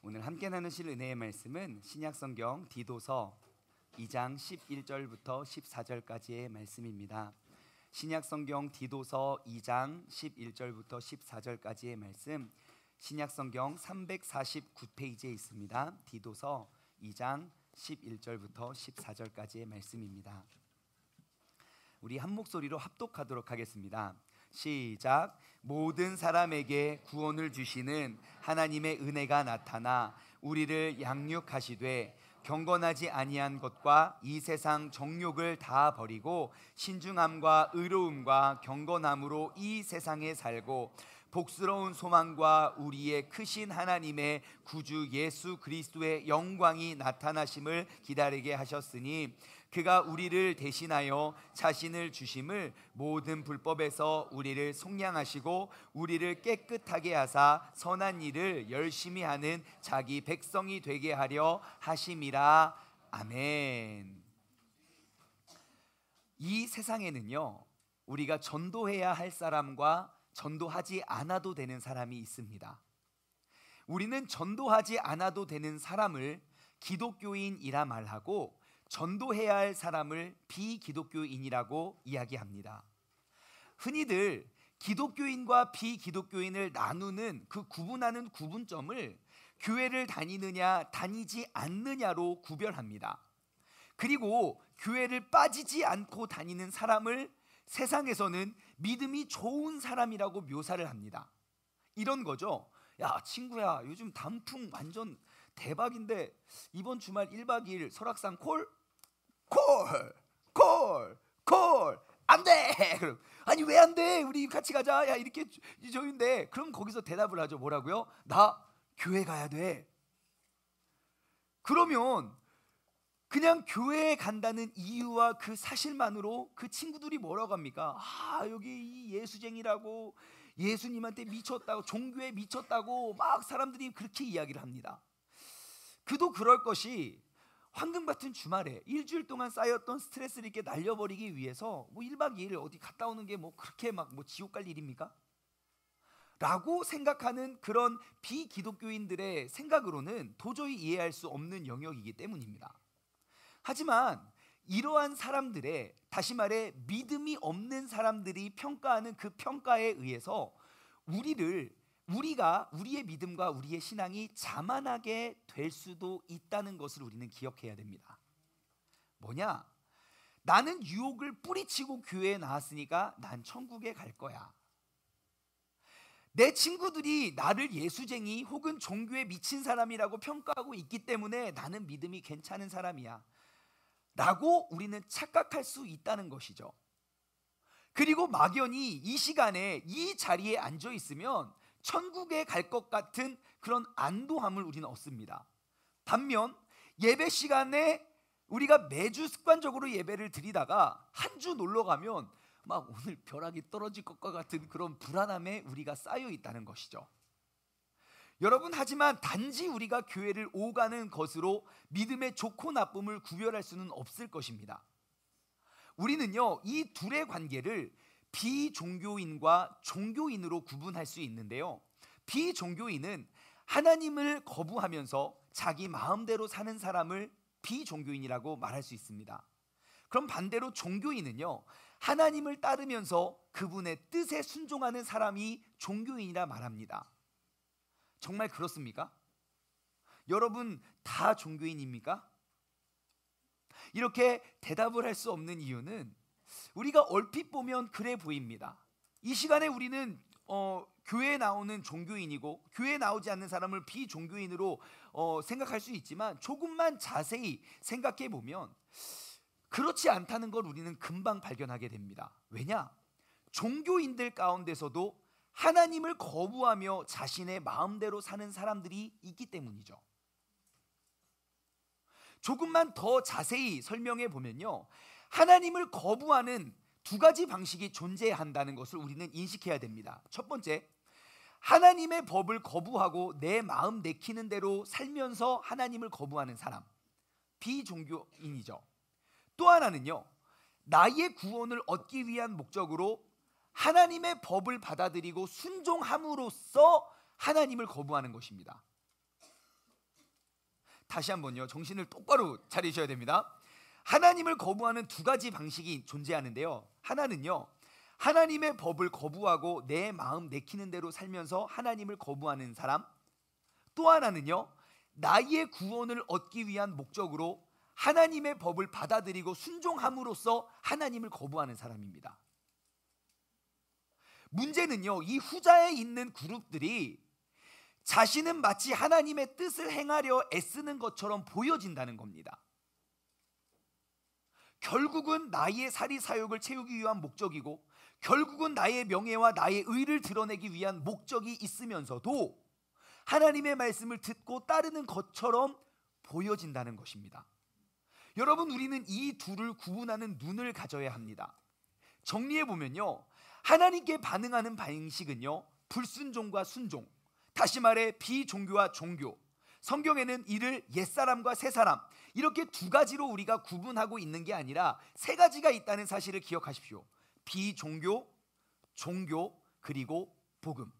오늘 함께 나누실 은혜의 말씀은 신약성경 디도서 2장 11절부터 14절까지의 말씀입니다. 신약성경 디도서 2장 11절부터 14절까지의 말씀, 신약성경 349페이지에 있습니다. 디도서 2장 11절부터 14절까지의 말씀입니다. 우리 한 목소리로 합독하도록 하겠습니다. 시작. 모든 사람에게 구원을 주시는 하나님의 은혜가 나타나 우리를 양육하시되 경건하지 아니한 것과 이 세상 정욕을 다 버리고 신중함과 의로움과 경건함으로 이 세상에 살고 복스러운 소망과 우리의 크신 하나님의 구주 예수 그리스도의 영광이 나타나심을 기다리게 하셨으니 그가 우리를 대신하여 자신을 주심을 모든 불법에서 우리를 속량하시고 우리를 깨끗하게 하사 선한 일을 열심히 하는 자기 백성이 되게 하려 하심이라. 아멘. 이 세상에는요, 우리가 전도해야 할 사람과 전도하지 않아도 되는 사람이 있습니다. 우리는 전도하지 않아도 되는 사람을 기독교인이라 말하고 전도해야 할 사람을 비기독교인이라고 이야기합니다. 흔히들 기독교인과 비기독교인을 나누는 그 구분하는 구분점을 교회를 다니느냐 다니지 않느냐로 구별합니다. 그리고 교회를 빠지지 않고 다니는 사람을 세상에서는 믿음이 좋은 사람이라고 묘사를 합니다. 이런 거죠. 야 친구야, 요즘 단풍 완전 대박인데 이번 주말 1박 2일 설악산 콜 안 돼. 그럼 아니 왜 안 돼? 우리 같이 가자. 야 이렇게 저인데 그럼 거기서 대답을 하죠. 뭐라고요? 나 교회 가야 돼. 그러면 그냥 교회에 간다는 이유와 그 사실만으로 그 친구들이 뭐라고 합니까? 여기 이 예수쟁이라고, 예수님한테 미쳤다고, 종교에 미쳤다고 막 사람들이 그렇게 이야기를 합니다. 그도 그럴 것이 황금 같은 주말에 일주일 동안 쌓였던 스트레스를 이렇게 날려버리기 위해서 뭐 1박 2일 어디 갔다 오는 게 뭐 그렇게 막 뭐 지옥 갈 일입니까? 라고 생각하는 그런 비기독교인들의 생각으로는 도저히 이해할 수 없는 영역이기 때문입니다. 하지만 이러한 사람들의, 다시 말해 믿음이 없는 사람들이 평가하는 그 평가에 의해서 우리가 우리의 믿음과 우리의 신앙이 자만하게 될 수도 있다는 것을 우리는 기억해야 됩니다. 뭐냐? 나는 유혹을 뿌리치고 교회에 나왔으니까 난 천국에 갈 거야. 내 친구들이 나를 예수쟁이 혹은 종교에 미친 사람이라고 평가하고 있기 때문에 나는 믿음이 괜찮은 사람이야 라고 우리는 착각할 수 있다는 것이죠. 그리고 막연히 이 시간에 이 자리에 앉아 있으면 천국에 갈 것 같은 그런 안도함을 우리는 얻습니다. 반면 예배 시간에 우리가 매주 습관적으로 예배를 드리다가 한 주 놀러 가면 막 오늘 벼락이 떨어질 것과 같은 그런 불안함에 우리가 쌓여 있다는 것이죠. 여러분, 하지만 단지 우리가 교회를 오가는 것으로 믿음의 좋고 나쁨을 구별할 수는 없을 것입니다. 우리는요, 이 둘의 관계를 비종교인과 종교인으로 구분할 수 있는데요, 비종교인은 하나님을 거부하면서 자기 마음대로 사는 사람을 비종교인이라고 말할 수 있습니다. 그럼 반대로 종교인은요, 하나님을 따르면서 그분의 뜻에 순종하는 사람이 종교인이라 말합니다. 정말 그렇습니까? 여러분 다 종교인입니까? 이렇게 대답을 할 수 없는 이유는 우리가 얼핏 보면 그래 보입니다. 이 시간에 우리는 교회에 나오는 종교인이고 교회에 나오지 않는 사람을 비종교인으로 생각할 수 있지만 조금만 자세히 생각해 보면 그렇지 않다는 걸 우리는 금방 발견하게 됩니다. 왜냐? 종교인들 가운데서도 하나님을 거부하며 자신의 마음대로 사는 사람들이 있기 때문이죠. 조금만 더 자세히 설명해 보면요, 하나님을 거부하는 두 가지 방식이 존재한다는 것을 우리는 인식해야 됩니다. 첫 번째, 하나님의 법을 거부하고 내 마음 내키는 대로 살면서 하나님을 거부하는 사람, 비종교인이죠. 또 하나는요, 나의 구원을 얻기 위한 목적으로 하나님의 법을 받아들이고 순종함으로써 하나님을 거부하는 것입니다. 다시 한번요, 정신을 똑바로 차리셔야 됩니다. 하나님을 거부하는 두 가지 방식이 존재하는데요. 하나는요, 하나님의 법을 거부하고 내 마음 내키는 대로 살면서 하나님을 거부하는 사람. 또 하나는요, 나의 구원을 얻기 위한 목적으로 하나님의 법을 받아들이고 순종함으로써 하나님을 거부하는 사람입니다. 문제는요, 이 후자에 있는 그룹들이 자신은 마치 하나님의 뜻을 행하려 애쓰는 것처럼 보여진다는 겁니다. 결국은 나의 사리 사욕을 채우기 위한 목적이고, 결국은 나의 명예와 나의 의를 드러내기 위한 목적이 있으면서도 하나님의 말씀을 듣고 따르는 것처럼 보여진다는 것입니다. 여러분, 우리는 이 둘을 구분하는 눈을 가져야 합니다. 정리해 보면요, 하나님께 반응하는 방식은요, 불순종과 순종, 다시 말해 비종교와 종교. 성경에는 이를 옛사람과 새사람, 이렇게 두 가지로 우리가 구분하고 있는 게 아니라 세 가지가 있다는 사실을 기억하십시오. 비종교, 종교, 그리고 복음.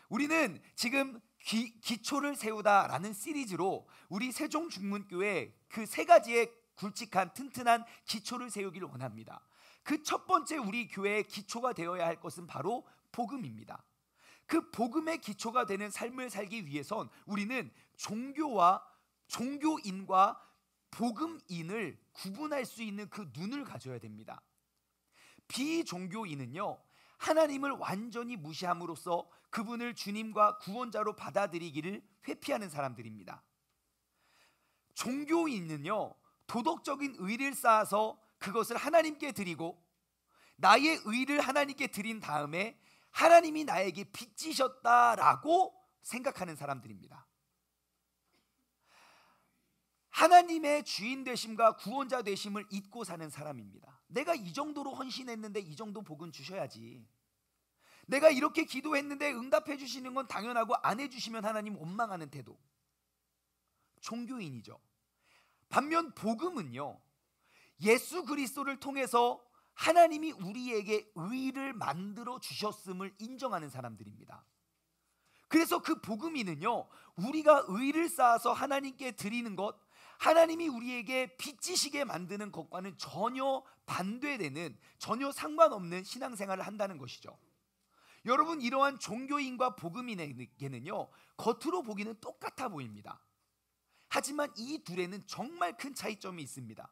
우리는 지금 기초를 세우다라는 시리즈로 우리 세종중문교회 그 세 가지의 굵직한 튼튼한 기초를 세우기를 원합니다. 그 첫 번째 우리 교회의 기초가 되어야 할 것은 바로 복음입니다. 그 복음의 기초가 되는 삶을 살기 위해선 우리는 종교와 종교인과 복음인을 구분할 수 있는 그 눈을 가져야 됩니다. 비종교인은요, 하나님을 완전히 무시함으로써 그분을 주님과 구원자로 받아들이기를 회피하는 사람들입니다. 종교인은요, 도덕적인 의를 쌓아서 그것을 하나님께 드리고 나의 의를 하나님께 드린 다음에 하나님이 나에게 빚지셨다라고 생각하는 사람들입니다. 하나님의 주인 되심과 구원자 되심을 잊고 사는 사람입니다. 내가 이 정도로 헌신했는데 이 정도 복은 주셔야지. 내가 이렇게 기도했는데 응답해 주시는 건 당연하고 안 해주시면 하나님 원망하는 태도. 종교인이죠. 반면 복음은요, 예수 그리스도를 통해서 하나님이 우리에게 의를 만들어 주셨음을 인정하는 사람들입니다. 그래서 그 복음인은요, 우리가 의를 쌓아서 하나님께 드리는 것, 하나님이 우리에게 빚지시게 만드는 것과는 전혀 반대되는, 전혀 상관없는 신앙생활을 한다는 것이죠. 여러분, 이러한 종교인과 복음인에게는요, 겉으로 보기는 똑같아 보입니다. 하지만 이 둘에는 정말 큰 차이점이 있습니다.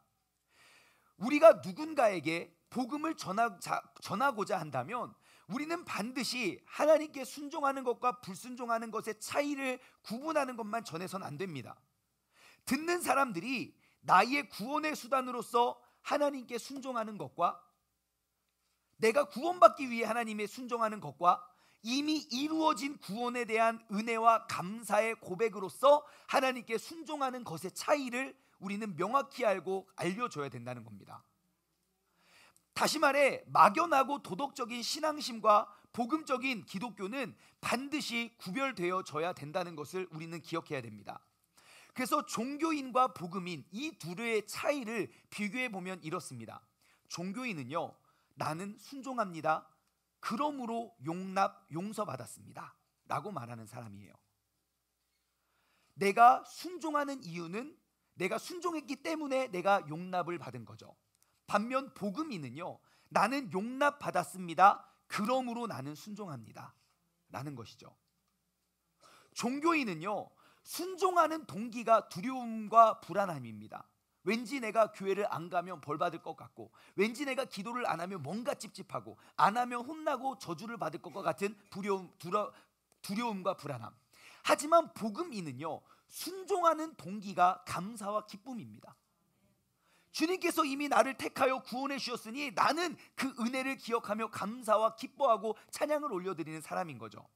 우리가 누군가에게 복음을 전하고자 한다면 우리는 반드시 하나님께 순종하는 것과 불순종하는 것의 차이를 구분하는 것만 전해서는 안 됩니다. 듣는 사람들이 나의 구원의 수단으로서 하나님께 순종하는 것과 내가 구원받기 위해 하나님의 순종하는 것과 이미 이루어진 구원에 대한 은혜와 감사의 고백으로서 하나님께 순종하는 것의 차이를 우리는 명확히 알고 알려줘야 된다는 겁니다. 다시 말해, 막연하고 도덕적인 신앙심과 복음적인 기독교는 반드시 구별되어져야 된다는 것을 우리는 기억해야 됩니다. 그래서 종교인과 복음인 이 둘의 차이를 비교해 보면 이렇습니다. 종교인은요, 나는 순종합니다, 그러므로 용서받았습니다 라고 말하는 사람이에요. 내가 순종하는 이유는 내가 순종했기 때문에 내가 용납을 받은 거죠. 반면 복음인은요, 나는 용납받았습니다, 그러므로 나는 순종합니다 라는 것이죠. 종교인은요, 순종하는 동기가 두려움과 불안함입니다. 왠지 내가 교회를 안 가면 벌 받을 것 같고, 왠지 내가 기도를 안 하면 뭔가 찝찝하고, 안 하면 혼나고 저주를 받을 것과 같은 두려움과 불안함. 하지만 복음인은요, 순종하는 동기가 감사와 기쁨입니다. 주님께서 이미 나를 택하여 구원해 주셨으니 나는 그 은혜를 기억하며 감사와 기뻐하고 찬양을 올려드리는 사람인 거죠.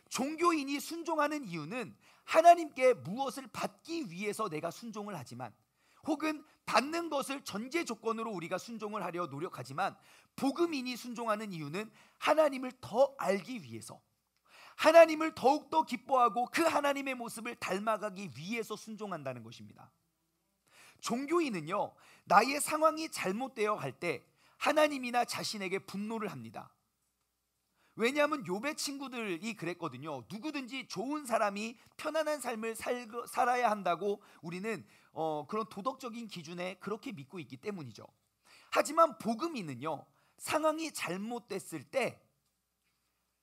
종교인이 순종하는 이유는 하나님께 무엇을 받기 위해서 내가 순종을 하지만, 혹은 받는 것을 전제 조건으로 우리가 순종을 하려 노력하지만, 복음인이 순종하는 이유는 하나님을 더 알기 위해서, 하나님을 더욱더 기뻐하고 그 하나님의 모습을 닮아가기 위해서 순종한다는 것입니다. 종교인은요, 나의 상황이 잘못되어 갈 때 하나님이나 자신에게 분노를 합니다. 왜냐하면 욥의 친구들이 그랬거든요. 누구든지 좋은 사람이 편안한 삶을 살아야 한다고 우리는 그런 도덕적인 기준에 그렇게 믿고 있기 때문이죠. 하지만 복음인은요, 상황이 잘못됐을 때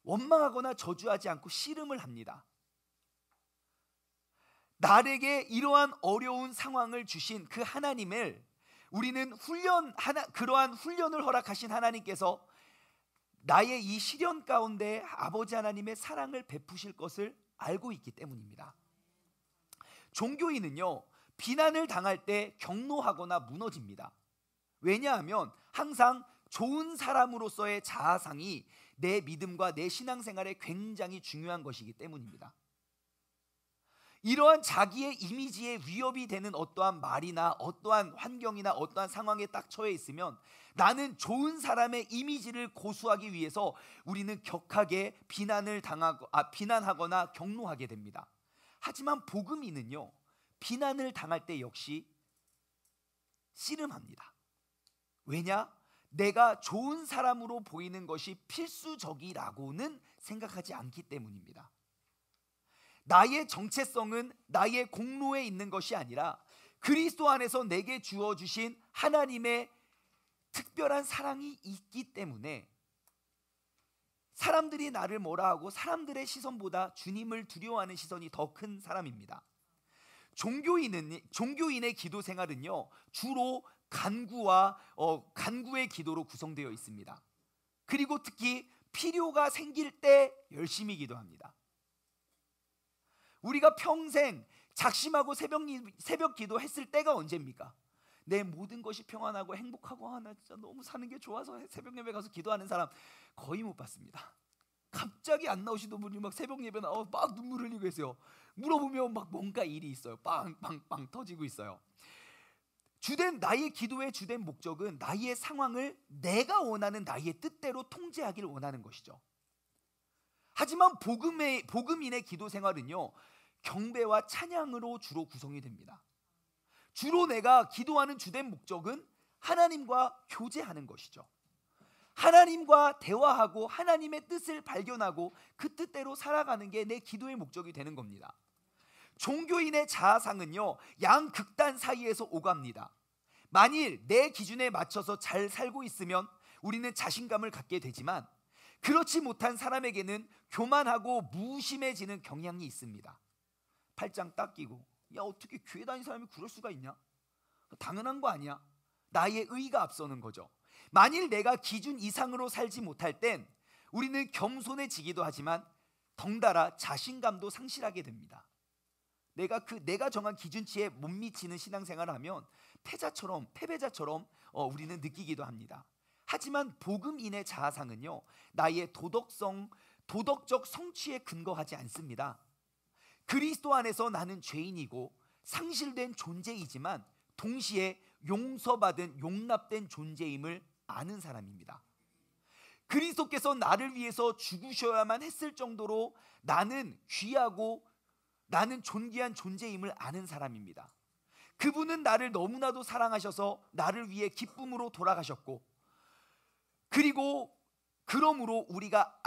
원망하거나 저주하지 않고 씨름을 합니다. 나에게 이러한 어려운 상황을 주신 그 하나님을 우리는 그러한 훈련을 허락하신 하나님께서 나의 이 시련 가운데 아버지 하나님의 사랑을 베푸실 것을 알고 있기 때문입니다. 종교인은요, 비난을 당할 때 격노하거나 무너집니다. 왜냐하면 항상 좋은 사람으로서의 자아상이 내 믿음과 내 신앙생활에 굉장히 중요한 것이기 때문입니다. 이러한 자기의 이미지에 위협이 되는 어떠한 말이나 어떠한 환경이나 어떠한 상황에 딱 처해 있으면 나는 좋은 사람의 이미지를 고수하기 위해서 우리는 격하게 비난하거나 격노하게 됩니다. 하지만 복음인은요, 비난을 당할 때 역시 씨름합니다. 왜냐? 내가 좋은 사람으로 보이는 것이 필수적이라고는 생각하지 않기 때문입니다. 나의 정체성은 나의 공로에 있는 것이 아니라 그리스도 안에서 내게 주어주신 하나님의 특별한 사랑이 있기 때문에 사람들이 나를 뭐라 하고 사람들의 시선보다 주님을 두려워하는 시선이 더 큰 사람입니다. 종교인의 기도 생활은요, 주로 간구의 기도로 구성되어 있습니다. 그리고 특히 필요가 생길 때 열심히 기도합니다. 우리가 평생 작심하고 새벽 기도했을 때가 언제입니까? 내 모든 것이 평안하고 행복하고 나 진짜 너무 사는 게 좋아서 새벽 예배 가서 기도하는 사람 거의 못 봤습니다. 갑자기 안 나오시던 분이 막 새벽 예배 나와 막 눈물 흘리고 계세요. 물어보면 막 뭔가 일이 있어요. 빵빵빵 터지고 있어요. 나의 기도의 주된 목적은 나의 상황을 내가 원하는 나의 뜻대로 통제하기를 원하는 것이죠. 하지만 복음인의 기도 생활은요, 경배와 찬양으로 주로 구성이 됩니다. 주로 내가 기도하는 주된 목적은 하나님과 교제하는 것이죠. 하나님과 대화하고 하나님의 뜻을 발견하고 그 뜻대로 살아가는 게 내 기도의 목적이 되는 겁니다. 종교인의 자아상은요, 양극단 사이에서 오갑니다. 만일 내 기준에 맞춰서 잘 살고 있으면 우리는 자신감을 갖게 되지만 그렇지 못한 사람에게는 교만하고 무심해지는 경향이 있습니다. 팔짱 딱 끼고 야 어떻게 교회 다니는 사람이 그럴 수가 있냐? 당연한 거 아니야? 나의 의가 앞서는 거죠. 만일 내가 기준 이상으로 살지 못할 땐 우리는 겸손해지기도 하지만 덩달아 자신감도 상실하게 됩니다. 내가 정한 기준치에 못 미치는 신앙생활을 하면 패배자처럼 우리는 느끼기도 합니다. 하지만 복음인의 자아상은요, 나의 도덕적 성취에 근거하지 않습니다. 그리스도 안에서 나는 죄인이고 상실된 존재이지만 동시에 용납된 존재임을 아는 사람입니다. 그리스도께서 나를 위해서 죽으셔야만 했을 정도로 나는 귀하고 나는 존귀한 존재임을 아는 사람입니다. 그분은 나를 너무나도 사랑하셔서 나를 위해 기쁨으로 돌아가셨고, 그리고 그러므로 우리가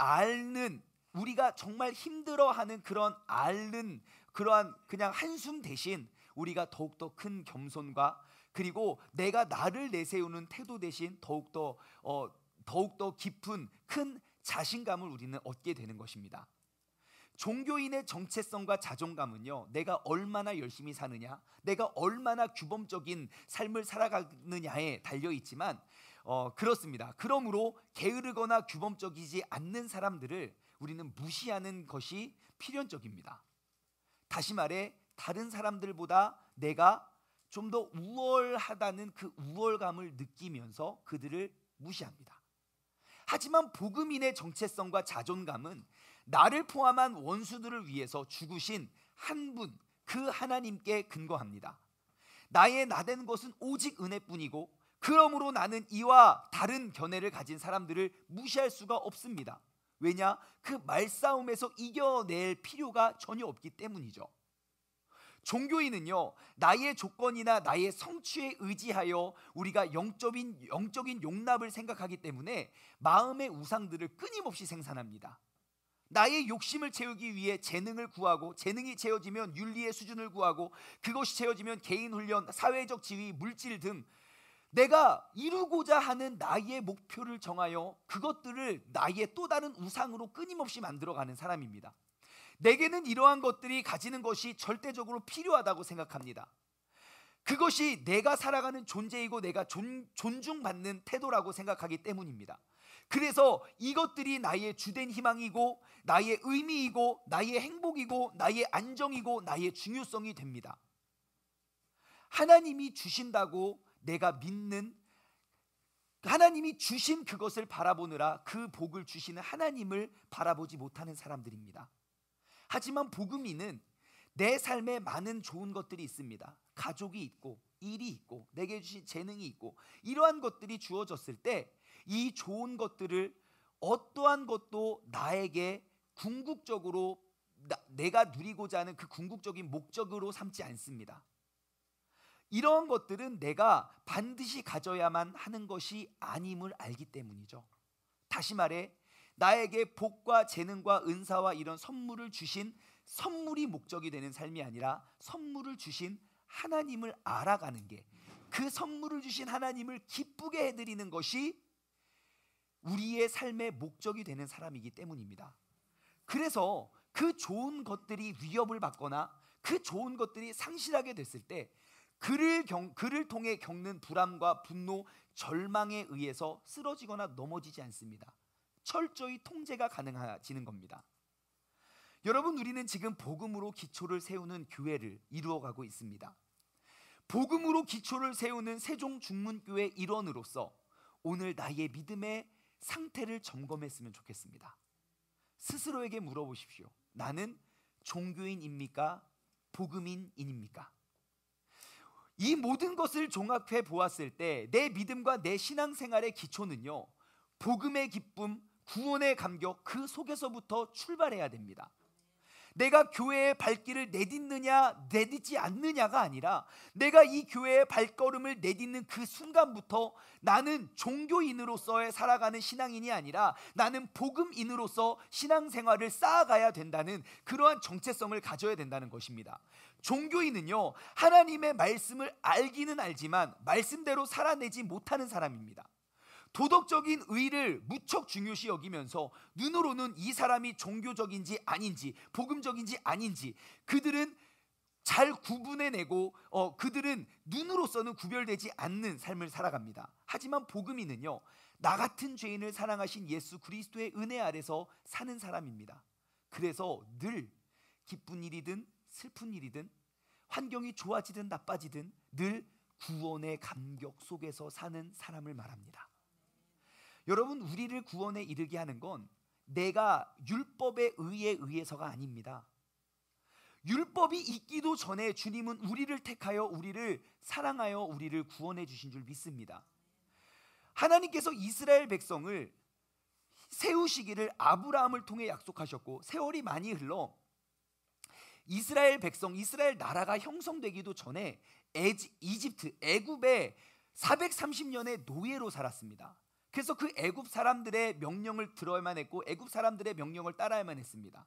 정말 힘들어하는 그러한 그냥 한숨 대신 우리가 더욱더 큰 겸손과 그리고 내가 나를 내세우는 태도 대신 더욱더 깊은 큰 자신감을 우리는 얻게 되는 것입니다. 종교인의 정체성과 자존감은요, 내가 얼마나 열심히 사느냐, 내가 얼마나 규범적인 삶을 살아가느냐에 달려있지만 그렇습니다. 그러므로 게으르거나 규범적이지 않는 사람들을 우리는 무시하는 것이 필연적입니다. 다시 말해 다른 사람들보다 내가 좀 더 우월하다는 그 우월감을 느끼면서 그들을 무시합니다. 하지만 복음인의 정체성과 자존감은 나를 포함한 원수들을 위해서 죽으신 한 분, 그 하나님께 근거합니다. 나의 나된 것은 오직 은혜뿐이고 그러므로 나는 이와 다른 견해를 가진 사람들을 무시할 수가 없습니다. 왜냐? 그 말싸움에서 이겨낼 필요가 전혀 없기 때문이죠. 종교인은요, 나의 조건이나 나의 성취에 의지하여 우리가 영적인 용납을 생각하기 때문에 마음의 우상들을 끊임없이 생산합니다. 나의 욕심을 채우기 위해 재능을 구하고, 재능이 채워지면 윤리의 수준을 구하고, 그것이 채워지면 개인 훈련, 사회적 지위, 물질 등 내가 이루고자 하는 나의 목표를 정하여 그것들을 나의 또 다른 우상으로 끊임없이 만들어가는 사람입니다. 내게는 이러한 것들이 가지는 것이 절대적으로 필요하다고 생각합니다. 그것이 내가 살아가는 존재이고 내가 존중받는 태도라고 생각하기 때문입니다. 그래서 이것들이 나의 주된 희망이고 나의 의미이고 나의 행복이고 나의 안정이고 나의 중요성이 됩니다. 하나님이 주신다고 내가 믿는, 하나님이 주신 그것을 바라보느라 그 복을 주시는 하나님을 바라보지 못하는 사람들입니다. 하지만 복음이는 내 삶에 많은 좋은 것들이 있습니다. 가족이 있고 일이 있고 내게 주신 재능이 있고 이러한 것들이 주어졌을 때 이 좋은 것들을 어떠한 것도 나에게 궁극적으로 내가 누리고자 하는 그 궁극적인 목적으로 삼지 않습니다. 이러한 것들은 내가 반드시 가져야만 하는 것이 아님을 알기 때문이죠. 다시 말해 나에게 복과 재능과 은사와 이런 선물을 주신 선물이 목적이 되는 삶이 아니라 선물을 주신 하나님을 알아가는 게, 그 선물을 주신 하나님을 기쁘게 해드리는 것이 우리의 삶의 목적이 되는 사람이기 때문입니다. 그래서 그 좋은 것들이 위협을 받거나 그 좋은 것들이 상실하게 됐을 때 그를 통해 겪는 불안과 분노, 절망에 의해서 쓰러지거나 넘어지지 않습니다. 철저히 통제가 가능해지는 겁니다. 여러분, 우리는 지금 복음으로 기초를 세우는 교회를 이루어가고 있습니다. 복음으로 기초를 세우는 세종 중문교회 일원으로서 오늘 나의 믿음의 상태를 점검했으면 좋겠습니다. 스스로에게 물어보십시오. 나는 종교인입니까? 복음인입니까? 이 모든 것을 종합해 보았을 때 내 믿음과 내 신앙생활의 기초는요, 복음의 기쁨, 구원의 감격, 그 속에서부터 출발해야 됩니다. 내가 교회의 발길을 내딛느냐 내딛지 않느냐가 아니라 내가 이 교회의 발걸음을 내딛는 그 순간부터 나는 종교인으로서의 살아가는 신앙인이 아니라 나는 복음인으로서 신앙생활을 쌓아가야 된다는 그러한 정체성을 가져야 된다는 것입니다. 종교인은요, 하나님의 말씀을 알기는 알지만 말씀대로 살아내지 못하는 사람입니다. 도덕적인 의를 무척 중요시 여기면서 눈으로는 이 사람이 종교적인지 아닌지 복음적인지 아닌지 그들은 잘 구분해내고 그들은 눈으로서는 구별되지 않는 삶을 살아갑니다. 하지만 복음인은요, 나 같은 죄인을 사랑하신 예수 그리스도의 은혜 아래서 사는 사람입니다. 그래서 늘 기쁜 일이든 슬픈 일이든 환경이 좋아지든 나빠지든 늘 구원의 감격 속에서 사는 사람을 말합니다. 여러분, 우리를 구원에 이르게 하는 건 내가 율법에 의해서가 아닙니다. 율법이 있기도 전에 주님은 우리를 택하여 우리를 사랑하여 우리를 구원해 주신 줄 믿습니다. 하나님께서 이스라엘 백성을 세우시기를 아브라함을 통해 약속하셨고, 세월이 많이 흘러 이스라엘 백성, 이스라엘 나라가 형성되기도 전에 애굽에 430년의 노예로 살았습니다. 그래서 그 애굽 사람들의 명령을 들어야만 했고 애굽 사람들의 명령을 따라야만 했습니다.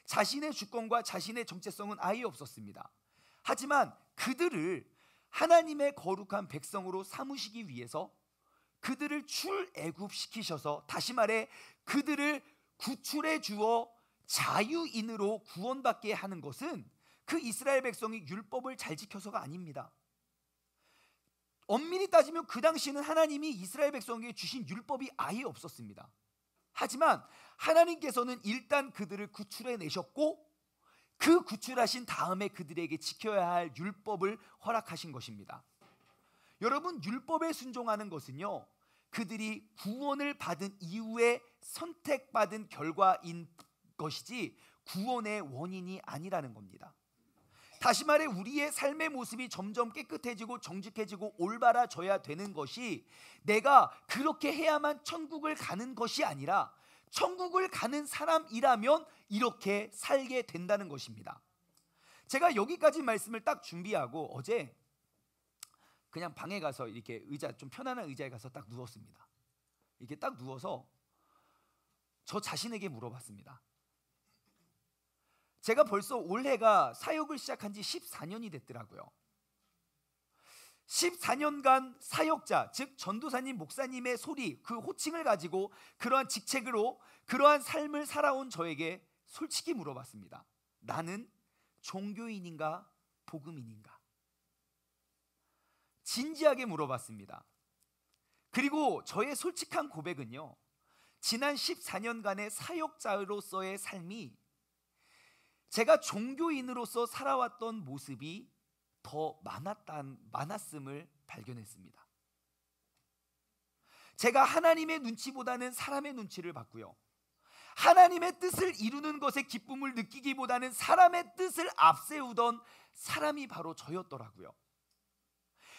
자신의 주권과 자신의 정체성은 아예 없었습니다. 하지만 그들을 하나님의 거룩한 백성으로 삼으시기 위해서 그들을 출애굽시키셔서, 다시 말해 그들을 구출해 주어 자유인으로 구원받게 하는 것은 그 이스라엘 백성이 율법을 잘 지켜서가 아닙니다. 엄밀히 따지면 그 당시는 하나님이 이스라엘 백성에게 주신 율법이 아예 없었습니다. 하지만 하나님께서는 일단 그들을 구출해 내셨고 그 구출하신 다음에 그들에게 지켜야 할 율법을 허락하신 것입니다. 여러분, 율법에 순종하는 것은요, 그들이 구원을 받은 이후에 선택받은 결과인 것이지 구원의 원인이 아니라는 겁니다. 다시 말해 우리의 삶의 모습이 점점 깨끗해지고 정직해지고 올바라져야 되는 것이 내가 그렇게 해야만 천국을 가는 것이 아니라 천국을 가는 사람이라면 이렇게 살게 된다는 것입니다. 제가 여기까지 말씀을 딱 준비하고 어제 그냥 방에 가서 이렇게 의자, 좀 편안한 의자에 가서 딱 누웠습니다. 이렇게 딱 누워서 저 자신에게 물어봤습니다. 제가 벌써 올해가 사역을 시작한 지 14년이 됐더라고요. 14년간 사역자, 즉 전도사님, 목사님의 소리, 그 호칭을 가지고 그러한 직책으로 그러한 삶을 살아온 저에게 솔직히 물어봤습니다. 나는 종교인인가 복음인인가? 진지하게 물어봤습니다. 그리고 저의 솔직한 고백은요, 지난 14년간의 사역자로서의 삶이 제가 종교인으로서 살아왔던 모습이 더 많았음을 발견했습니다. 제가 하나님의 눈치보다는 사람의 눈치를 봤고요, 하나님의 뜻을 이루는 것에 기쁨을 느끼기보다는 사람의 뜻을 앞세우던 사람이 바로 저였더라고요.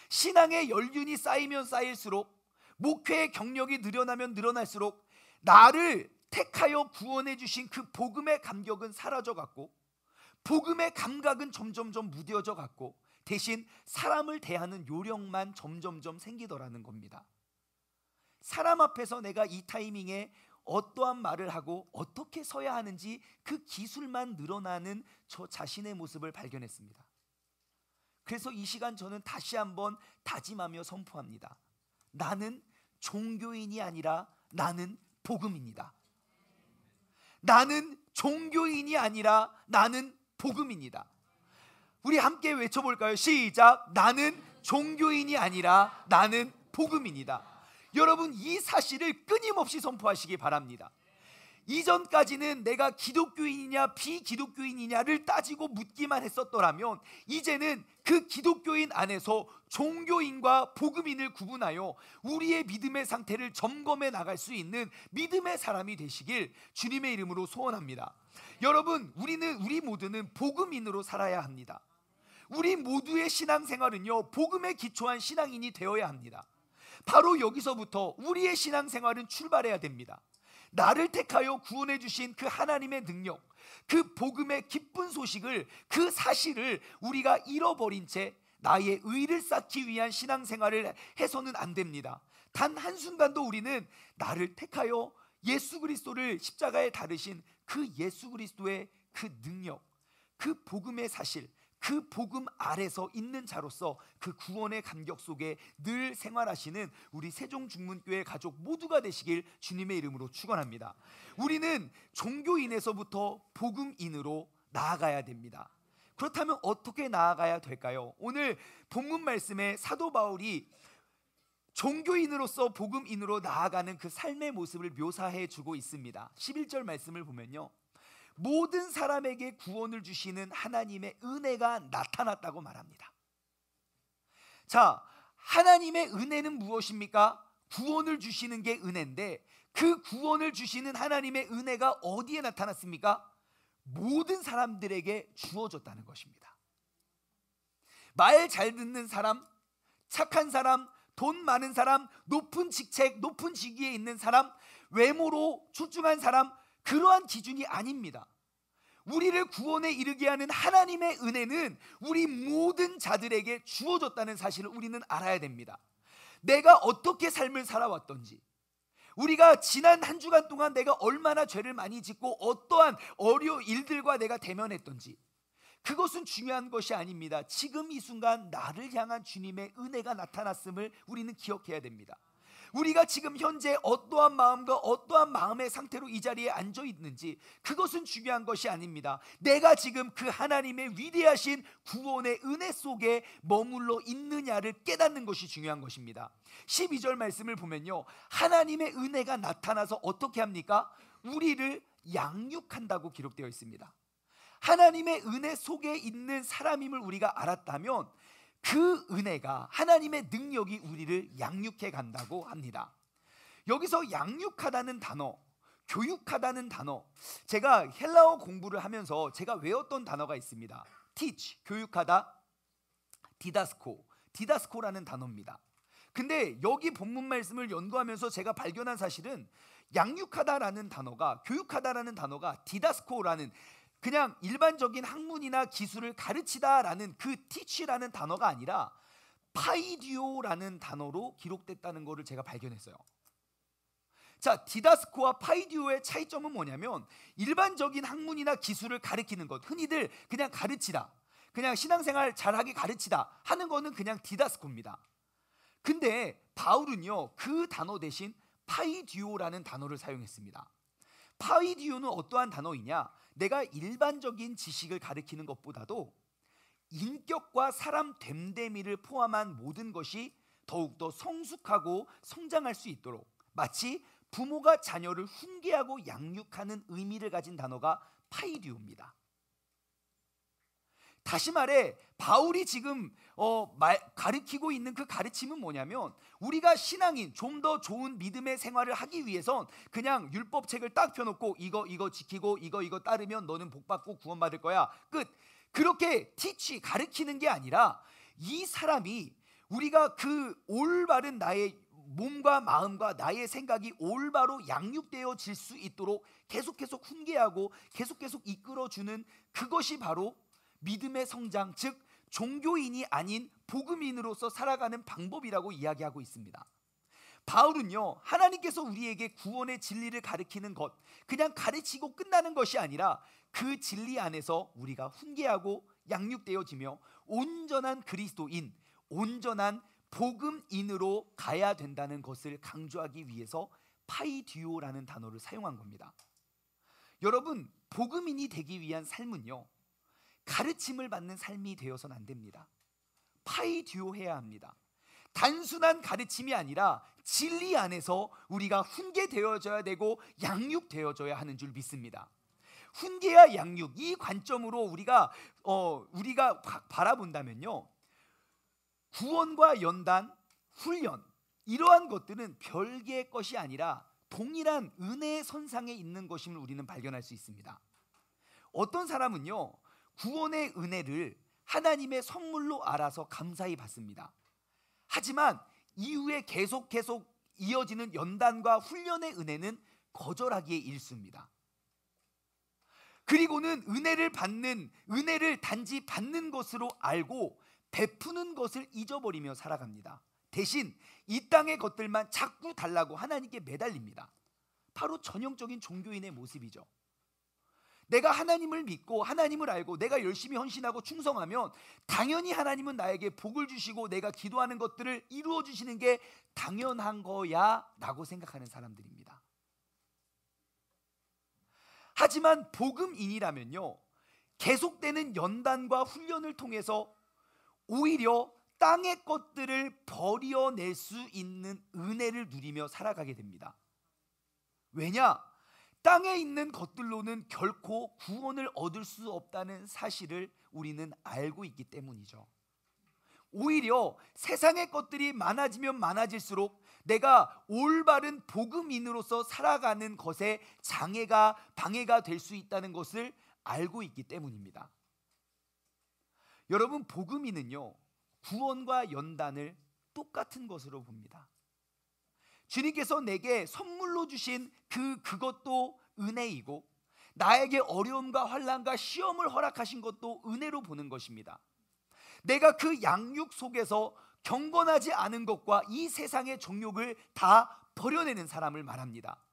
신앙의 연륜이 쌓이면 쌓일수록, 목회의 경력이 늘어나면 늘어날수록 나를 택하여 구원해 주신 그 복음의 감격은 사라져 갔고, 복음의 감각은 점점점 무뎌져 갔고, 대신 사람을 대하는 요령만 점점점 생기더라는 겁니다. 사람 앞에서 내가 이 타이밍에 어떠한 말을 하고 어떻게 서야 하는지 그 기술만 늘어나는 저 자신의 모습을 발견했습니다. 그래서 이 시간 저는 다시 한번 다짐하며 선포합니다. 나는 종교인이 아니라 나는 복음입니다. 나는 종교인이 아니라 나는 복음입니다. 우리 함께 외쳐볼까요? 시작. 나는 종교인이 아니라 나는 복음입니다. 여러분, 이 사실을 끊임없이 선포하시기 바랍니다. 이전까지는 내가 기독교인이냐 비기독교인이냐를 따지고 묻기만 했었더라면, 이제는 그 기독교인 안에서 종교인과 복음인을 구분하여 우리의 믿음의 상태를 점검해 나갈 수 있는 믿음의 사람이 되시길 주님의 이름으로 소원합니다. 여러분, 우리 모두는 복음인으로 살아야 합니다. 우리 모두의 신앙생활은요, 복음에 기초한 신앙인이 되어야 합니다. 바로 여기서부터 우리의 신앙생활은 출발해야 됩니다. 나를 택하여 구원해 주신 그 하나님의 능력, 그 복음의 기쁜 소식을, 그 사실을 우리가 잃어버린 채 나의 의를 쌓기 위한 신앙생활을 해서는 안 됩니다. 단 한순간도 우리는 나를 택하여 예수 그리스도를 십자가에 달으신 그 예수 그리스도의 그 능력, 그 복음의 사실, 그 복음 아래서 있는 자로서 그 구원의 감격 속에 늘 생활하시는 우리 세종중문교회 가족 모두가 되시길 주님의 이름으로 축원합니다. 우리는 종교인에서부터 복음인으로 나아가야 됩니다. 그렇다면 어떻게 나아가야 될까요? 오늘 본문 말씀에 사도 바울이 종교인으로서 복음인으로 나아가는 그 삶의 모습을 묘사해 주고 있습니다. 11절 말씀을 보면요, 모든 사람에게 구원을 주시는 하나님의 은혜가 나타났다고 말합니다. 자, 하나님의 은혜는 무엇입니까? 구원을 주시는 게 은혜인데, 그 구원을 주시는 하나님의 은혜가 어디에 나타났습니까? 모든 사람들에게 주어졌다는 것입니다. 말 잘 듣는 사람, 착한 사람, 돈 많은 사람, 높은 직책, 높은 직위에 있는 사람, 외모로 출중한 사람, 그러한 기준이 아닙니다. 우리를 구원에 이르게 하는 하나님의 은혜는 우리 모든 자들에게 주어졌다는 사실을 우리는 알아야 됩니다. 내가 어떻게 삶을 살아왔던지, 우리가 지난 한 주간 동안 내가 얼마나 죄를 많이 짓고 어떠한 어려운 일들과 내가 대면했던지, 그것은 중요한 것이 아닙니다. 지금 이 순간 나를 향한 주님의 은혜가 나타났음을 우리는 기억해야 됩니다. 우리가 지금 현재 어떠한 마음과 어떠한 마음의 상태로 이 자리에 앉아 있는지, 그것은 중요한 것이 아닙니다. 내가 지금 그 하나님의 위대하신 구원의 은혜 속에 머물러 있느냐를 깨닫는 것이 중요한 것입니다. 12절 말씀을 보면요, 하나님의 은혜가 나타나서 어떻게 합니까? 우리를 양육한다고 기록되어 있습니다. 하나님의 은혜 속에 있는 사람임을 우리가 알았다면 그 은혜가, 하나님의 능력이 우리를 양육해 간다고 합니다. 여기서 양육하다는 단어, 교육하다는 단어, 제가 헬라어 공부를 하면서 제가 외웠던 단어가 있습니다. teach, 교육하다, 디다스코라는 단어입니다. 근데 여기 본문 말씀을 연구하면서 제가 발견한 사실은 양육하다라는 단어가, 교육하다라는 단어가 디다스코라는 그냥 일반적인 학문이나 기술을 가르치다라는 그 teach라는 단어가 아니라 파이디오라는 단어로 기록됐다는 것을 제가 발견했어요. 자, 디다스코와 파이디오의 차이점은 뭐냐면 일반적인 학문이나 기술을 가르치는 것, 흔히들 그냥 가르치다, 그냥 신앙생활 잘하게 가르치다 하는 거는 그냥 디다스코입니다. 근데 바울은요, 그 단어 대신 파이디오라는 단어를 사용했습니다. 파이디오는 어떠한 단어이냐? 내가 일반적인 지식을 가르치는 것보다도 인격과 사람 됨됨이를 포함한 모든 것이 더욱더 성숙하고 성장할 수 있도록, 마치 부모가 자녀를 훈계하고 양육하는 의미를 가진 단어가 파이디오입니다. 다시 말해 바울이 지금 가르치고 있는 그 가르침은 뭐냐면, 우리가 신앙인 좀 더 좋은 믿음의 생활을 하기 위해선 그냥 율법책을 딱 펴놓고 이거 지키고 이거 따르면 너는 복받고 구원받을 거야, 끝. 그렇게 티치 가르치는 게 아니라 이 사람이 우리가 그 올바른 나의 몸과 마음과 나의 생각이 올바로 양육되어질 수 있도록 계속 훈계하고 계속 이끌어주는, 그것이 바로 믿음의 성장, 즉 종교인이 아닌 복음인으로서 살아가는 방법이라고 이야기하고 있습니다. 바울은요, 하나님께서 우리에게 구원의 진리를 가르치는 것, 그냥 가르치고 끝나는 것이 아니라 그 진리 안에서 우리가 훈계하고 양육되어지며 온전한 그리스도인, 온전한 복음인으로 가야 된다는 것을 강조하기 위해서 파이디오라는 단어를 사용한 겁니다. 여러분, 복음인이 되기 위한 삶은요, 가르침을 받는 삶이 되어서는 안 됩니다. 파이디오해야 합니다. 단순한 가르침이 아니라 진리 안에서 우리가 훈계되어져야 되고 양육되어져야 하는 줄 믿습니다. 훈계와 양육, 이 관점으로 우리가 바라본다면요, 구원과 연단, 훈련, 이러한 것들은 별개의 것이 아니라 동일한 은혜의 선상에 있는 것임을 우리는 발견할 수 있습니다. 어떤 사람은요, 구원의 은혜를 하나님의 선물로 알아서 감사히 받습니다. 하지만 이후에 계속 이어지는 연단과 훈련의 은혜는 거절하기에 일쑤입니다. 그리고는 은혜를 단지 받는 것으로 알고 베푸는 것을 잊어버리며 살아갑니다. 대신 이 땅의 것들만 자꾸 달라고 하나님께 매달립니다. 바로 전형적인 종교인의 모습이죠. 내가 하나님을 믿고 하나님을 알고 내가 열심히 헌신하고 충성하면 당연히 하나님은 나에게 복을 주시고 내가 기도하는 것들을 이루어 주시는 게 당연한 거야 라고 생각하는 사람들입니다. 하지만 복음인이라면요, 계속되는 연단과 훈련을 통해서 오히려 땅의 것들을 버려낼 수 있는 은혜를 누리며 살아가게 됩니다. 왜냐? 땅에 있는 것들로는 결코 구원을 얻을 수 없다는 사실을 우리는 알고 있기 때문이죠. 오히려 세상의 것들이 많아지면 많아질수록 내가 올바른 복음인으로서 살아가는 것에 방해가 될 수 있다는 것을 알고 있기 때문입니다. 여러분, 복음인은요, 구원과 연단을 똑같은 것으로 봅니다. 주님께서 내게 선물로 주신 그것도 은혜이고, 나에게 어려움과 환난과 시험을 허락하신 것도 은혜로 보는 것입니다. 내가 그 양육 속에서 경건하지 않은 것과 이 세상의 정욕을 다 버려내는 사람을 말합니다.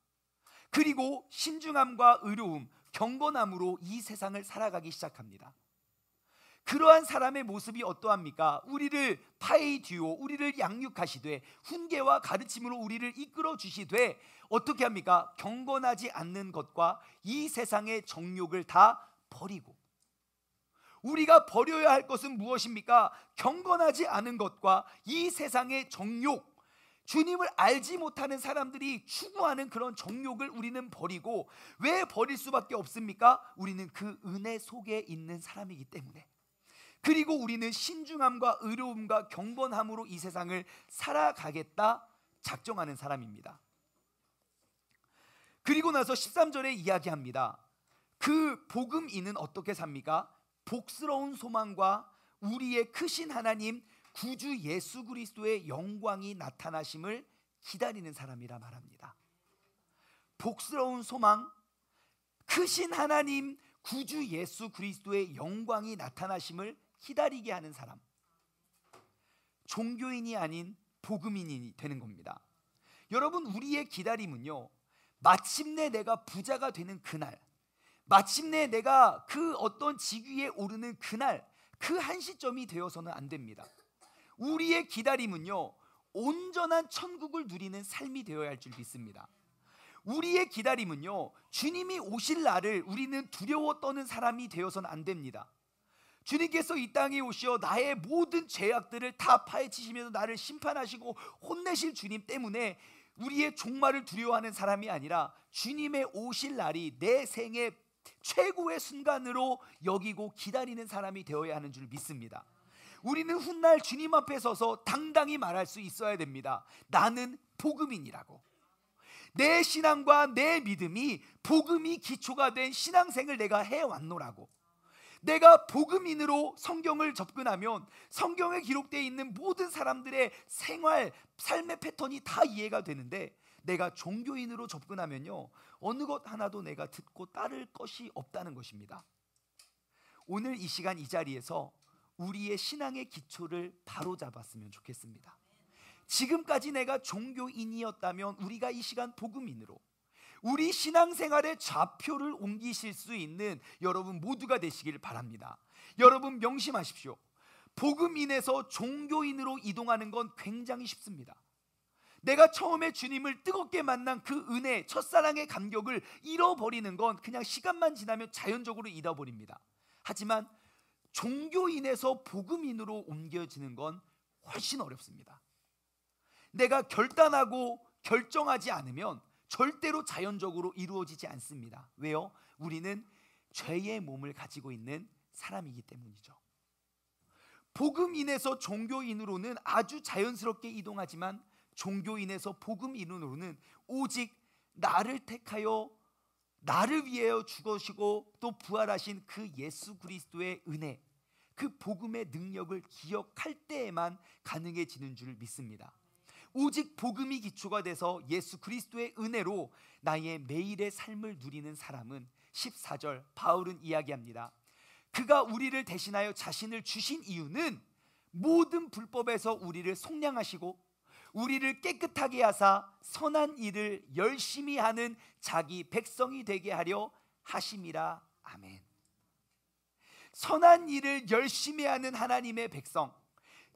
그리고 신중함과 의로움, 경건함으로 이 세상을 살아가기 시작합니다. 그러한 사람의 모습이 어떠합니까? 우리를 파이디오, 우리를 양육하시되 훈계와 가르침으로 우리를 이끌어 주시되 어떻게 합니까? 경건하지 않는 것과 이 세상의 정욕을 다 버리고, 우리가 버려야 할 것은 무엇입니까? 경건하지 않은 것과 이 세상의 정욕, 주님을 알지 못하는 사람들이 추구하는 그런 정욕을 우리는 버리고, 왜 버릴 수밖에 없습니까? 우리는 그 은혜 속에 있는 사람이기 때문에. 그리고 우리는 신중함과 의로움과 경건함으로 이 세상을 살아가겠다 작정하는 사람입니다. 그리고 나서 13절에 이야기합니다. 그 복음인은 어떻게 삽니까? 복스러운 소망과 우리의 크신 하나님 구주 예수 그리스도의 영광이 나타나심을 기다리는 사람이라 말합니다. 복스러운 소망, 크신 하나님 구주 예수 그리스도의 영광이 나타나심을 기다리게 하는 사람, 종교인이 아닌 복음인이 되는 겁니다. 여러분, 우리의 기다림은요, 마침내 내가 부자가 되는 그날, 마침내 내가 그 어떤 직위에 오르는 그날, 그 한 시점이 되어서는 안 됩니다. 우리의 기다림은요, 온전한 천국을 누리는 삶이 되어야 할 줄 믿습니다. 우리의 기다림은요, 주님이 오실 날을 우리는 두려워 떠는 사람이 되어서는 안 됩니다. 주님께서 이 땅에 오시어 나의 모든 죄악들을 다 파헤치시면서 나를 심판하시고 혼내실 주님 때문에 우리의 종말을 두려워하는 사람이 아니라 주님의 오실 날이 내 생의 최고의 순간으로 여기고 기다리는 사람이 되어야 하는 줄 믿습니다. 우리는 훗날 주님 앞에 서서 당당히 말할 수 있어야 됩니다. 나는 복음인이라고. 내 신앙과 내 믿음이 복음이 기초가 된 신앙생을 내가 해왔노라고. 내가 복음인으로 성경을 접근하면 성경에 기록되어 있는 모든 사람들의 생활, 삶의 패턴이 다 이해가 되는데, 내가 종교인으로 접근하면요, 어느 것 하나도 내가 듣고 따를 것이 없다는 것입니다. 오늘 이 시간 이 자리에서 우리의 신앙의 기초를 바로잡았으면 좋겠습니다. 지금까지 내가 종교인이었다면 우리가 이 시간 복음인으로 우리 신앙생활의 좌표를 옮기실 수 있는 여러분 모두가 되시길 바랍니다. 여러분 명심하십시오. 복음인에서 종교인으로 이동하는 건 굉장히 쉽습니다. 내가 처음에 주님을 뜨겁게 만난 그 은혜, 첫사랑의 감격을 잃어버리는 건 그냥 시간만 지나면 자연적으로 잃어버립니다. 하지만 종교인에서 복음인으로 옮겨지는 건 훨씬 어렵습니다. 내가 결단하고 결정하지 않으면 절대로 자연적으로 이루어지지 않습니다. 왜요? 우리는 죄의 몸을 가지고 있는 사람이기 때문이죠. 복음인에서 종교인으로는 아주 자연스럽게 이동하지만 종교인에서 복음인으로는 오직 나를 택하여 나를 위하여 죽으시고 또 부활하신 그 예수 그리스도의 은혜, 그 복음의 능력을 기억할 때에만 가능해지는 줄 믿습니다. 오직 복음이 기초가 돼서 예수 그리스도의 은혜로 나의 매일의 삶을 누리는 사람은 14절 바울은 이야기합니다. 그가 우리를 대신하여 자신을 주신 이유는 모든 불법에서 우리를 속량하시고 우리를 깨끗하게 하사 선한 일을 열심히 하는 자기 백성이 되게 하려 하심이라. 아멘. 선한 일을 열심히 하는 하나님의 백성,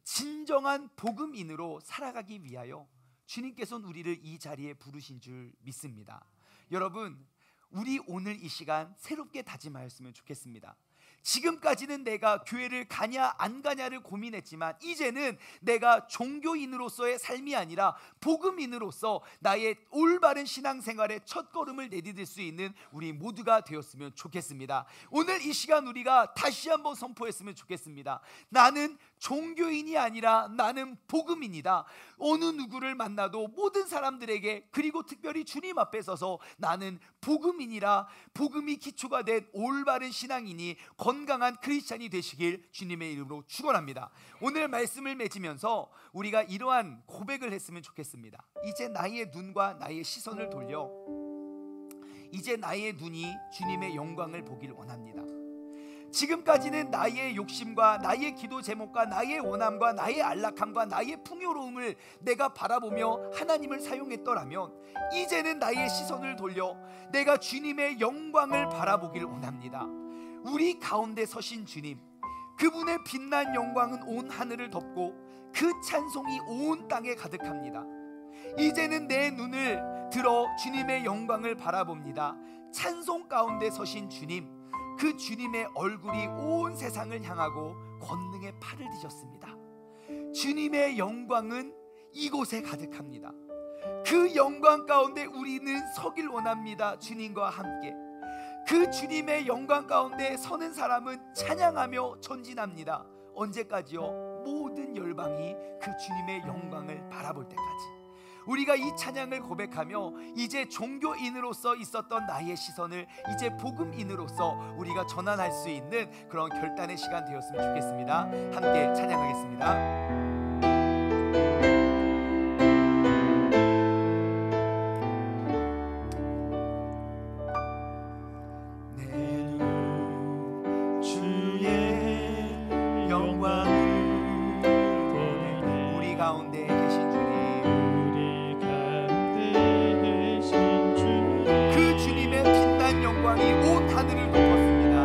진정한 복음인으로 살아가기 위하여 주님께서는 우리를 이 자리에 부르신 줄 믿습니다. 여러분, 우리 오늘 이 시간 새롭게 다짐하였으면 좋겠습니다. 지금까지는 내가 교회를 가냐 안 가냐를 고민했지만 이제는 내가 종교인으로서의 삶이 아니라 복음인으로서 나의 올바른 신앙생활의 첫걸음을 내디딜 수 있는 우리 모두가 되었으면 좋겠습니다. 오늘 이 시간 우리가 다시 한번 선포했으면 좋겠습니다. 나는 종교인이 아니라 나는 복음인이다. 어느 누구를 만나도 모든 사람들에게, 그리고 특별히 주님 앞에 서서 나는 복음인이라, 복음이 기초가 된 올바른 신앙인이 건강한 크리스찬이 되시길 주님의 이름으로 축원합니다. 오늘 말씀을 맺으면서 우리가 이러한 고백을 했으면 좋겠습니다. 이제 나의 눈과 나의 시선을 돌려 이제 나의 눈이 주님의 영광을 보길 원합니다. 지금까지는 나의 욕심과 나의 기도 제목과 나의 원함과 나의 안락함과 나의 풍요로움을 내가 바라보며 하나님을 사용했더라면 이제는 나의 시선을 돌려 내가 주님의 영광을 바라보길 원합니다. 우리 가운데 서신 주님, 그분의 빛난 영광은 온 하늘을 덮고 그 찬송이 온 땅에 가득합니다. 이제는 내 눈을 들어 주님의 영광을 바라봅니다. 찬송 가운데 서신 주님, 그 주님의 얼굴이 온 세상을 향하고 권능의 팔을 드셨습니다. 주님의 영광은 이곳에 가득합니다. 그 영광 가운데 우리는 서길 원합니다. 주님과 함께 그 주님의 영광 가운데 서는 사람은 찬양하며 전진합니다. 언제까지요? 모든 열방이 그 주님의 영광을 바라볼 때까지. 우리가 이 찬양을 고백하며 이제 종교인으로서 있었던 나의 시선을 이제 복음인으로서 우리가 전환할 수 있는 그런 결단의 시간 되었으면 좋겠습니다. 함께 찬양하겠습니다. 내 영광을 보내. 우리 가운데 계신 주님, 그 주님의 빛난 영광이 온 하늘을 덮었습니다.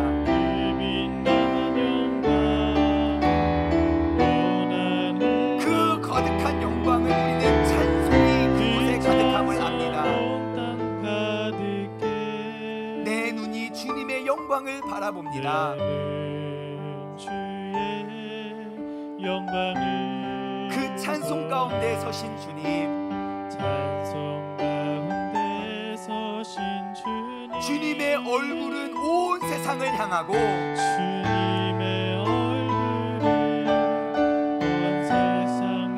그 거듭한 영광을 우리는 찬송이 그곳에 가득함을 압니다. 내 눈이 주님의 영광을 바라봅니다. 그 찬송 가운데 서신 주님, 주님의 얼굴은 온 세상을 향하고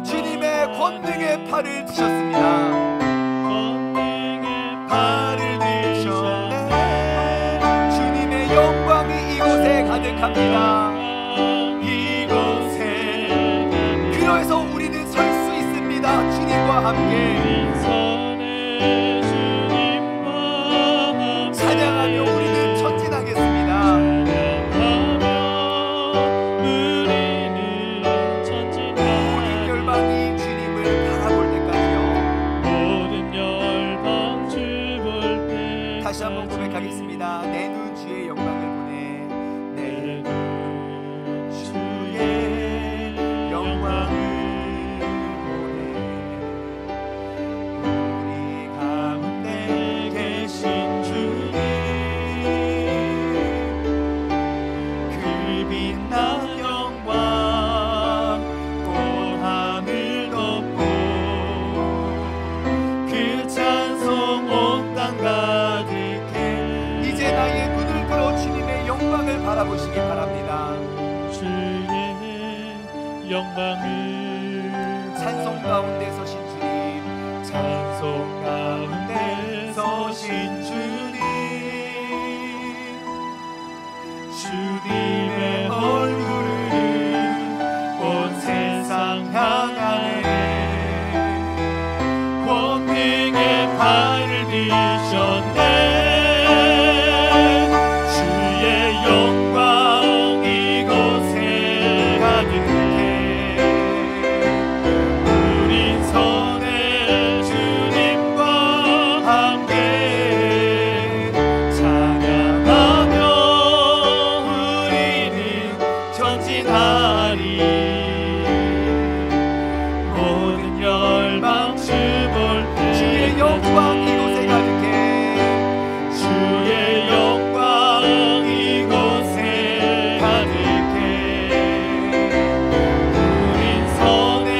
주님의 권능의 팔을 드셨습니다. 팔을 드셨네. 주님의 영광이 이곳에 가득합니다. 이곳에. 그래서 우리는 설 수 있습니다. 주님과 함께 찬양하며 우리는 전진하겠습니다. 모든 열방이 주님을 바라볼 때까지요. 다시 한번 고백하겠습니다. 내 눈 주의 영광을 보내. 내 눈 주의 영광을 보내. 우리 가운데 계신 주님, 그 빛난 영광 온 하늘 덮고 그 찬송 온 땅 가득해. 이제 나의 눈을 들어 주님의 영광을 바라보시기 바랍니다. 주의 영광을 찬송 가운데 서신 주님, 찬송 가운데 서신 주님, 주님의 얼굴을 온 세상 향하네. 권능의 팔을 드셨네. 주의 영광 이곳에 가득해. 우린 선의 주님과 함께 찬양하며 우리는 전진하리. 모든 열방 주 볼 때 주의 영광 이곳에 가득해. 주의 영광 이곳에 가득해. 우린 선의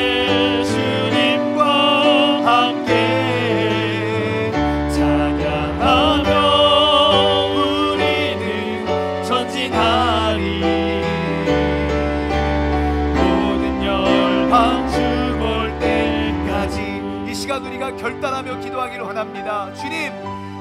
주님과 함께 찬양하며 우리는 전진하리. 모든 열방 주 볼 때까지. 이 시간 우리가 결단하며 기도하기를 원합니다. 주님,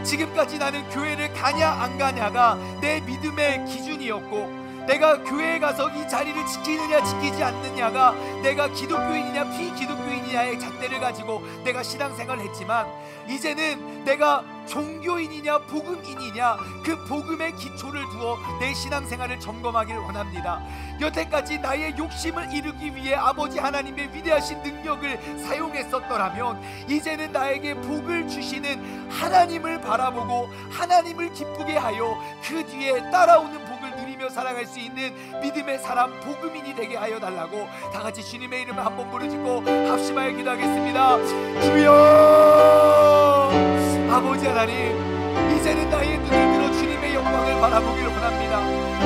지금까지 나는 교회를 가냐 안 가냐가 내 믿음의 기준이었고, 내가 교회에 가서 이 자리를 지키느냐 지키지 않느냐가 내가 기독교인이냐 비기독교인이냐의 잣대를 가지고 내가 신앙생활을 했지만, 이제는 내가 종교인이냐 복음인이냐 그 복음의 기초를 두어 내 신앙생활을 점검하기를 원합니다. 여태까지 나의 욕심을 이루기 위해 아버지 하나님의 위대하신 능력을 사용했었더라면, 이제는 나에게 복을 주시는 하나님을 바라보고 하나님을 기쁘게 하여 그 뒤에 따라오는 복을 누리며 살아갈 수 있는 믿음의 사람, 복음인이 되게 하여 달라고 다 같이 주님의 이름을 한번 부르짖고 합심하여 기도하겠습니다. 주여, 아버지 하나님, 이제는 나의 눈을 들어 주님의 영광을 바라보기를 원합니다.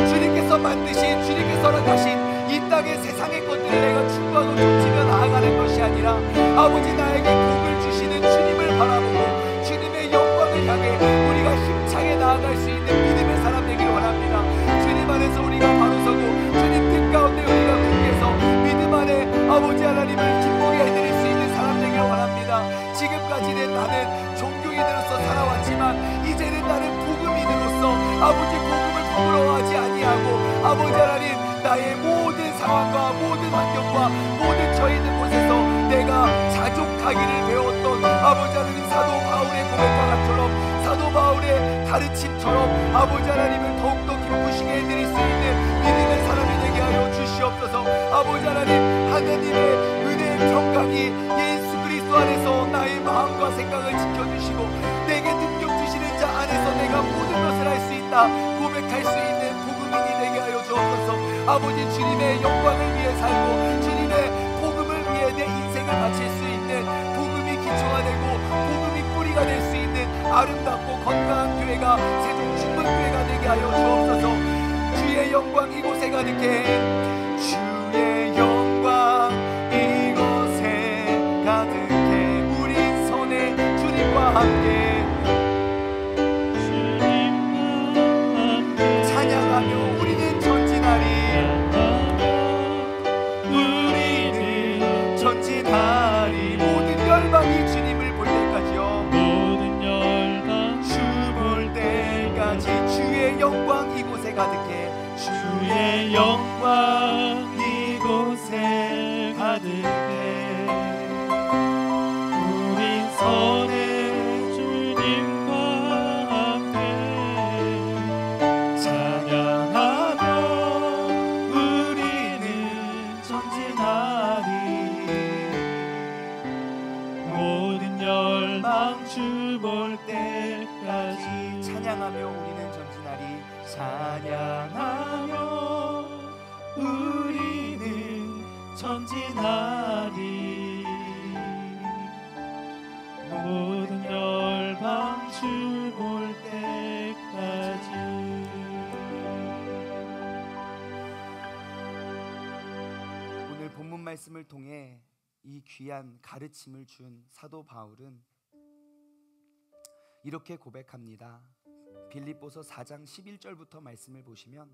주님께서 만드신, 주님께서 허락하신 이 땅의 세상의 것들을 내가 추구하고 쫓으며 나아가는 것이 아니라 아버지 나에게 복을 주시는 주님을 바라보고 주님의 영광을 향해 우리가 힘차게 나아갈 수 있는 믿음의 사람 되기를 원합니다. 주님 안에서 우리가 바로 서고 주님 뜻 가운데 우리가 굳게서 믿음 안에 아버지 하나님을 기쁘게 해드릴 수 있는 사람 되기를 원합니다. 지금까지는 나는 종교인으로서 살아왔지만 이제는 나는 복음인으로서 아버지 복음을 부끄러워하지 아니하고 아버지 하나님 나의 모든 상황과 모든 환경과 모든 처해 있는 곳에서 내가 자족하기를 배웠던 아버지 하나님 사도 바울의 고백과처럼 사도 바울의 가르침처럼 아버지 하나님을 더욱더 기쁘시게 해드릴 수 있는 믿음의 사람이 되게 하여 주시옵소서. 주시옵소서. 아버지 하나님, 하나님의 은혜의 평강이 예수 그리스도 안에서 나의 마음과 생각을 지켜주시고 내게 능력 주시는 자 안에서 내가 모든 것을 할 수 있다 고백할 수 있는 복음인이 되게 하여 주옵소서. 아버지, 주님의 영광을 위해 살고 주님의 복음을 위해 내 인생을 바칠 수 있는 복음이 기초가 되고 복음이 뿌리가 될 수 있는 아름답고 건강한 교회가 세종 충만교회가 되게 하여 주옵소서. 주의 영광 이곳에 가득해, 주의 영광 이곳에 가득해. 우리 손에 주님과 함께 찬양하며 우리는 전진하리. 우리는 전진하리. 모든 열방이 주님을 볼 때까지요. 모든 열방 주 볼 때까지 주의 영광 이곳에 가득해. 주의 영광 이곳에 가득해. 우리 손에 주님과 함께 찬양하며 우리는 전진하리. 모든 열방 주 볼 때까지 찬양하며 우리는 전진하리. 찬양하며 우리는 전진하리. 모든 열방 주 볼 때까지. 오늘 본문 말씀을 통해 이 귀한 가르침을 준 사도 바울은 이렇게 고백합니다. 빌립보서 4장 11절부터 말씀을 보시면,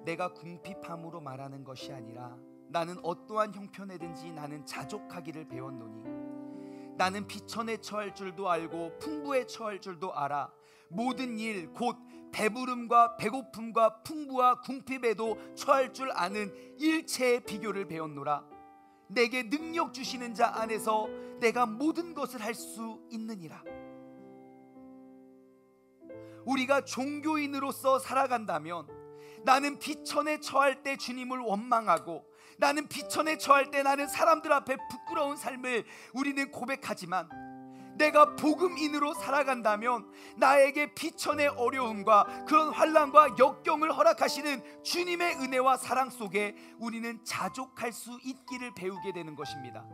내가 궁핍함으로 말하는 것이 아니라 나는 어떠한 형편에든지 나는 자족하기를 배웠노니 나는 비천에 처할 줄도 알고 풍부에 처할 줄도 알아. 모든 일 곧 배부름과 배고픔과 풍부와 궁핍에도 처할 줄 아는 일체의 비교를 배웠노라. 내게 능력 주시는 자 안에서 내가 모든 것을 할 수 있느니라. 우리가 종교인으로서 살아간다면 나는 비천에 처할 때 주님을 원망하고 나는 비천에 처할 때 나는 사람들 앞에 부끄러운 삶을 우리는 고백하지만, 내가 복음인으로 살아간다면 나에게 비천의 어려움과 그런 환난과 역경을 허락하시는 주님의 은혜와 사랑 속에 우리는 자족할 수 있기를 배우게 되는 것입니다.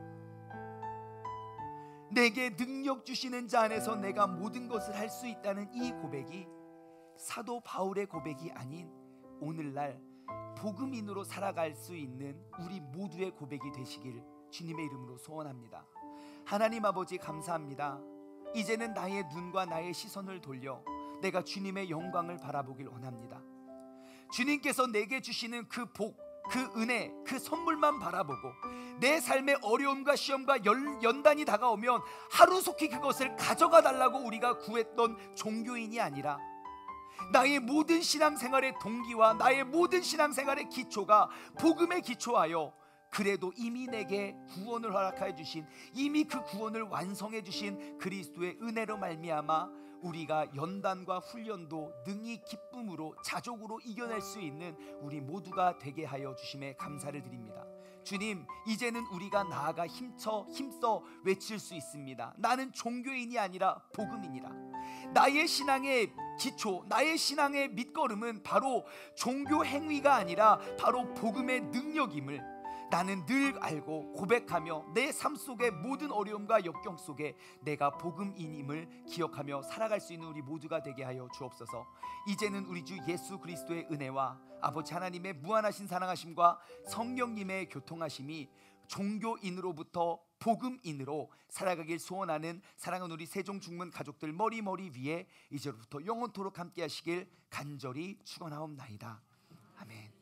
내게 능력 주시는 자 안에서 내가 모든 것을 할 수 있다는 이 고백이 사도 바울의 고백이 아닌 오늘날 복음인으로 살아갈 수 있는 우리 모두의 고백이 되시길 주님의 이름으로 소원합니다. 하나님 아버지, 감사합니다. 이제는 나의 눈과 나의 시선을 돌려 내가 주님의 영광을 바라보길 원합니다. 주님께서 내게 주시는 그 복, 그 은혜, 그 선물만 바라보고 내 삶의 어려움과 시험과 연단이 다가오면 하루속히 그것을 가져가 달라고 우리가 구했던 종교인이 아니라, 나의 모든 신앙생활의 동기와 나의 모든 신앙생활의 기초가 복음에 기초하여 그래도 이미 내게 구원을 허락하여 주신, 이미 그 구원을 완성해 주신 그리스도의 은혜로 말미암아 우리가 연단과 훈련도 능히 기쁨으로 자족으로 이겨낼 수 있는 우리 모두가 되게 하여 주심에 감사를 드립니다. 주님, 이제는 우리가 나아가 힘써 외칠 수 있습니다. 나는 종교인이 아니라 복음인이라. 나의 신앙의 기초, 나의 신앙의 밑거름은 바로 종교 행위가 아니라 바로 복음의 능력임을 나는 늘 알고 고백하며 내 삶 속의 모든 어려움과 역경 속에 내가 복음인임을 기억하며 살아갈 수 있는 우리 모두가 되게 하여 주옵소서. 이제는 우리 주 예수 그리스도의 은혜와 아버지 하나님의 무한하신 사랑하심과 성령님의 교통하심이 종교인으로부터 복음인으로 살아가길 소원하는 사랑하는 우리 세종 중문 가족들 머리 위에 이제부터 영원토록 함께 하시길 간절히 축원하옵나이다. 아멘.